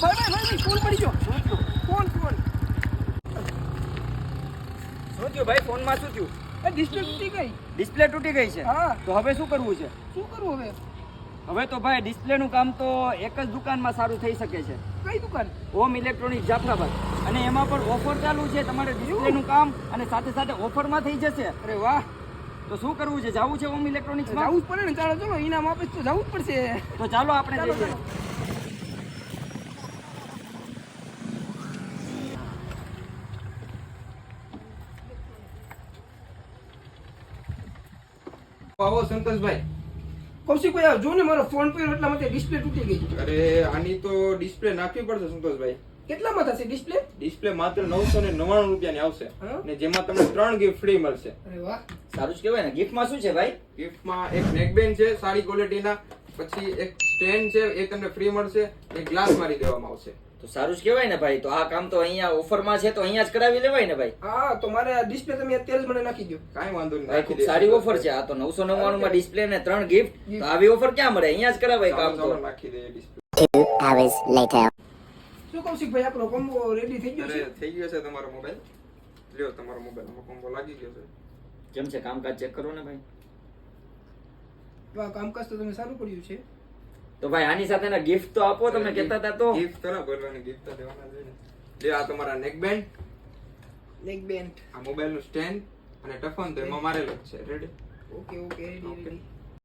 ભાઈ ફોન પડી ગયો. ફોન શું થયું ભાઈ? ફોનમાં શું થયું? ડિસ્પ્લે તૂટી ગઈ. ડિસ્પ્લે તૂટી ગઈ છે? હા. તો હવે શું કરવું છે? શું કરવું હવે? હવે તો ભાઈ ડિસ્પ્લે નું કામ તો એક જ દુકાનમાં સારું થઈ શકે છે, કઈ દુકાન? ઓમ ઇલેક્ટ્રોનિક જાફરાબાદ. અને એમાં પણ ઓફર ચાલુ છે, તમારે ડિસ્પ્લે નું કામ અને સાથે સાથે ઓફરમાં થઈ જશે. અરે વાહ, તો શું કરવું છે? જવું છે ઓમ ઇલેક્ટ્રોનિક્સમાં? જવું જ પડે ને. ચાલો ચલો, ઇનામ આપે તો જવું જ પડશે. તો ચાલો આપણે ચાલો, જઈએ. ચાલો. આવો સંતોષભાઈ. કૌશિકભાઈ આવો, જો ને મારો ફોન પડ્યો એટલા માટે ડિસ્પ્લે તૂટી ગઈ. અરે આની તો ડિસ્પ્લે નાખવી પડશે સંતોષભાઈ. કેટલામાં થશે ડિસ્પ્લે? ડિસ્પ્લે માત્ર 999 રૂપિયાની આવશે હા? ને જેમાં તમને 3 ગિફ્ટ ફ્રી મળશે. અરે વાહ, સારું જ કહેવાય ને. ગિફ્ટમાં શું છે ભાઈ? ગિફ્ટમાં એક નેકબેન્ડ છે સારી ક્વોલિટીના, પછી એક સ્ટેન્ડ છે એ તમને ફ્રી મળશે, એક ગ્લાસ મારી દેવામાં આવશે. તો સારું જ કહેવાય ને ભાઈ. તો આ કામ તો અહીંયા ઓફરમાં છે, તો અહીંયા જ કરાવી લેવાય ને ભાઈ. હા તો મારે આ ડિસ્પ્લે તમે તેલ મને નાખી દો. કાંઈ વાંધો નહીં, ભાઈ નાખી ખૂબ દઈશું. સારી ઓફર છે. આ તો 999 માં ડિસ્પ્લે ને 3 ગિફ્ટ. તો આવી ઓફર ક્યાં મળે? અહીંયા જ કરાવાય કામ ચાલો, તો. ચાલો, નાખી દઈએ ડિસ્પ્લે. 2 hours later. શું કૌશિકભાઈ, આપણો કોમ્બો રેડી થઈ ગયો અરે છે? થઈ ગયો છે તમારો મોબાઈલ. લ્યો તમારો મોબાઈલ, આમાં કોમ્બો લાગી ગયો છે. કેમ છે કામકાજ? ચેક કરો ને ભાઈ. વાહ, કામકાજ તો તમે સારું કર્યું છે. તો ભાઈ આની સાથે ના ગિફ્ટ તો આપો, તમે કહેતા હતા તો. ગિફ્ટ તો ના બોલવાની, ગિફ્ટ તો દેવાના જ હોય ને. લ્યો આ તમારા નેકબેન્ડ, નેક બેન્ડ. આ મોબાઈલનું સ્ટેન્ડ અને ટફન તો એમાં મારેલું જ છે. Ready? Okay okay, ready ready.